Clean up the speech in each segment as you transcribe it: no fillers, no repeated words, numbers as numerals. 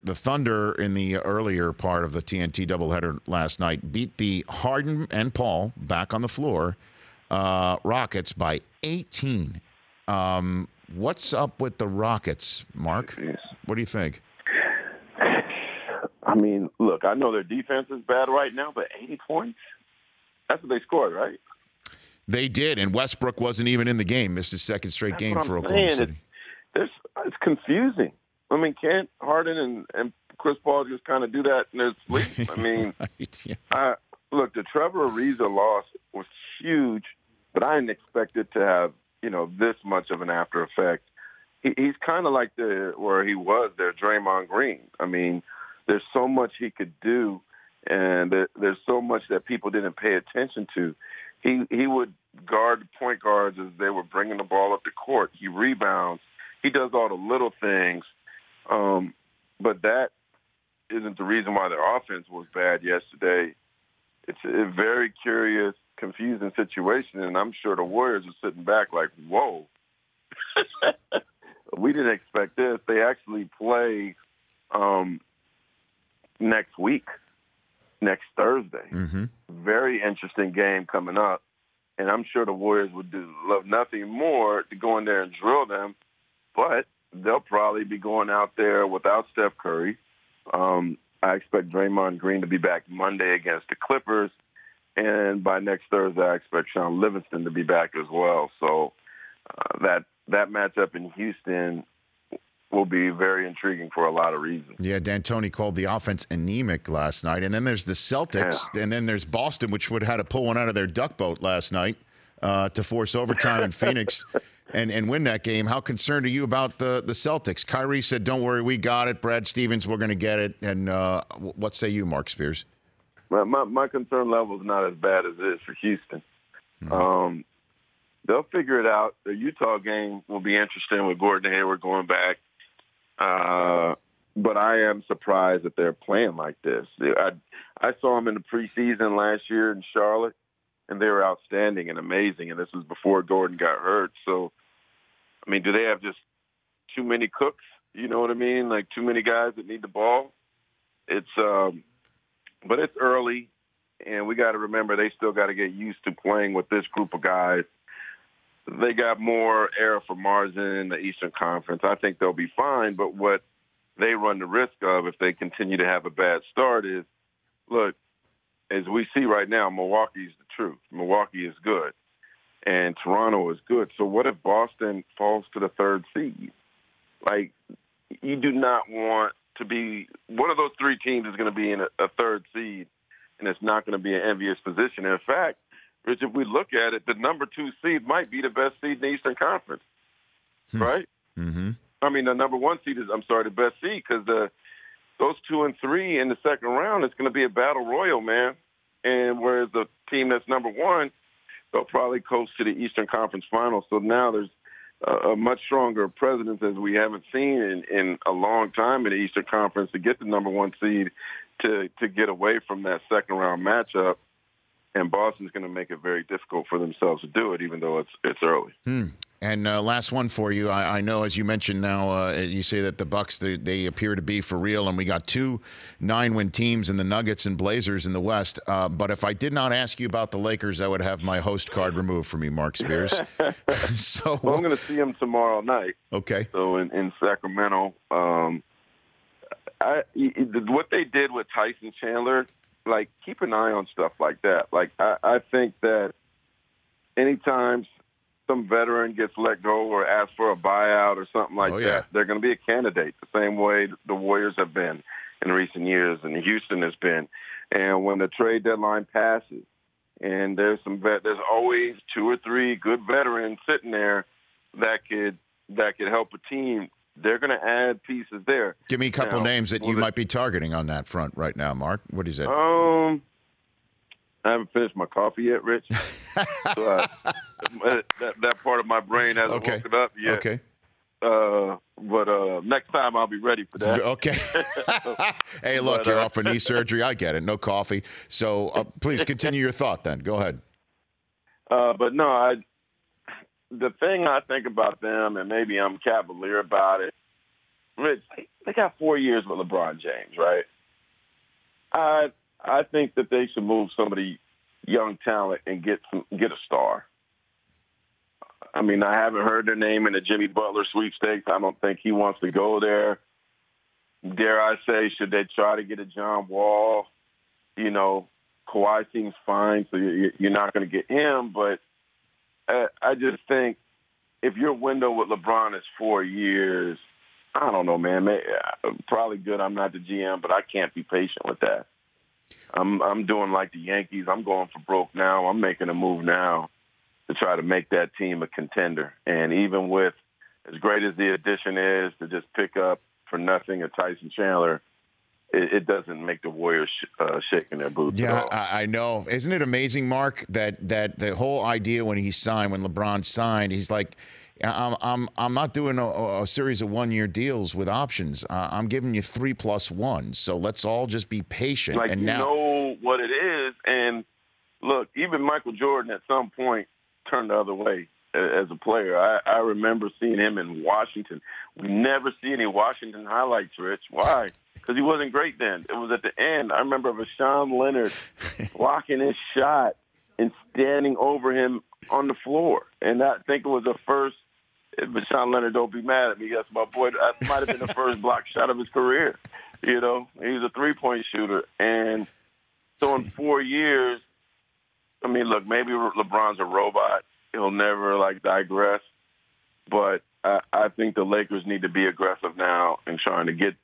the Thunder in the earlier part of the TNT doubleheader last night beat the Harden and Paul back on the floor Rockets by 18. What's up with the Rockets, Mark? What do you think? I mean, look, I know their defense is bad right now, but 80 points? That's what they scored, right? They did, and Westbrook wasn't even in the game. Missed his second straight game for Oklahoma City. It's confusing. I mean, can't Harden and Chris Paul just kind of do that in their sleep? I mean, right, yeah. Look, the Trevor Ariza loss was huge, but I didn't expect it to have, this much of an after effect. He's kind of like where he was there, Draymond Green. I mean, there's so much he could do, and there's so much that people didn't pay attention to. He would guard the point guards as they were bringing the ball up the court. He rebounds. He does all the little things, but that isn't the reason why their offense was bad yesterday. It's a very curious, confusing situation, and I'm sure the Warriors are sitting back like, whoa. We didn't expect this. They actually play next week, next Thursday. Mm-hmm. Very interesting game coming up, and I'm sure the Warriors would love nothing more to go in there and drill them, but they'll probably be going out there without Steph Curry. I expect Draymond Green to be back Monday against the Clippers, and by next Thursday, I expect Sean Livingston to be back as well. So that matchup in Houston will be very intriguing for a lot of reasons. Yeah, D'Antoni called the offense anemic last night. And then there's the Celtics, and then there's Boston, which would have had to pull one out of their duck boat last night to force overtime in Phoenix and win that game. How concerned are you about the Celtics? Kyrie said, don't worry, we got it. Brad Stevens, we're going to get it. And what say you, Mark Spears? Well, my concern level is not as bad as it is for Houston. Mm-hmm. They'll figure it out. The Utah game will be interesting with Gordon Hayward going back. But I am surprised that they're playing like this. I saw them in the preseason last year in Charlotte, and they were outstanding and amazing, and this was before Gordon got hurt. So, I mean, do they have just too many cooks? You know what I mean? Like too many guys that need the ball? But it's early, and we got to remember they still got to get used to playing with this group of guys. They got more air for Mars in the Eastern Conference. I think they'll be fine, but what they run the risk of if they continue to have a bad start is, look, as we see right now, Milwaukee's the truth. Milwaukee is good, and Toronto is good. So what if Boston falls to the third seed? Like, you do not want to be – one of those three teams is going to be in a third seed, and it's not going to be an envious position. In fact, Rich, if we look at it, the number 2 seed might be the best seed in the Eastern Conference, right? Mm-hmm. I mean, the number 1 seed is, the best seed because those 2 and 3 in the second round, it's going to be a battle royal, man. And whereas the team that's number 1, they'll probably coast to the Eastern Conference Finals. So now there's a much stronger presence as we haven't seen in a long time in the Eastern Conference to get the number 1 seed to get away from that second round matchup. And Boston's going to make it very difficult for themselves to do it, even though it's early. And last one for you. I know, as you mentioned now, you say that the Bucks, they appear to be for real, and we got 2 9-win teams in the Nuggets and Blazers in the West. But if I did not ask you about the Lakers, I would have my host card removed from me, Mark Spears. So, well, I'm going to see them tomorrow night. Okay. So in Sacramento, what they did with Tyson Chandler, like, keep an eye on stuff like that. Like, I think that anytime some veteran gets let go or asks for a buyout or something like that, they're going to be a candidate the same way the Warriors have been in recent years and Houston has been. And when the trade deadline passes and there's always 2 or 3 good veterans sitting there that could help a team, they're going to add pieces there. Give me a couple names that you might be targeting on that front right now, Mark. What is it? I haven't finished my coffee yet, Rich. So that part of my brain hasn't woken up yet. Okay. But next time I'll be ready for that. Okay. Hey, look, you're off for knee surgery. I get it. No coffee. So please continue your thought then. Go ahead. But no, the thing I think about them, and maybe I'm cavalier about it, Rich, they got 4 years with LeBron James, right? I think that they should move some of the young talent and get a star. I mean, I haven't heard their name in the Jimmy Butler sweepstakes. I don't think he wants to go there. Dare I say, should they try to get a John Wall? You know, Kawhi seems fine, so you're not going to get him. But I just think if your window with LeBron is 4 years, I don't know, man. Probably good. I'm not the GM, but I can't be patient with that. I'm doing like the Yankees. I'm going for broke now. I'm making a move now to try to make that team a contender. And even with as great as the addition is to just pick up for nothing a Tyson Chandler, it doesn't make the Warriors shaking their boots at all. I know. Isn't it amazing, Mark, that the whole idea when LeBron signed, he's like, I'm not doing a series of 1 year deals with options. I'm giving you 3+1. So let's all just be patient. Like, and you now know what it is. And look, even Michael Jordan at some point turned the other way as a player. I remember seeing him in Washington. We never see any Washington highlights, Rich. Why? Because he wasn't great then. It was at the end. I remember Rashawn Leonard blocking his shot and standing over him on the floor. And I think it was the first. Rashawn Leonard, don't be mad at me. That's my boy. That might have been the first block shot of his career. You know, he was a three-point shooter. And so in 4 years, I mean, look, maybe LeBron's a robot. He'll never, digress. But I think the Lakers need to be aggressive now in trying to get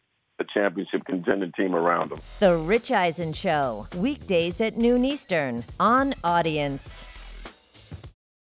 a championship contending team around them. The Rich Eisen Show, weekdays at noon Eastern on Audience.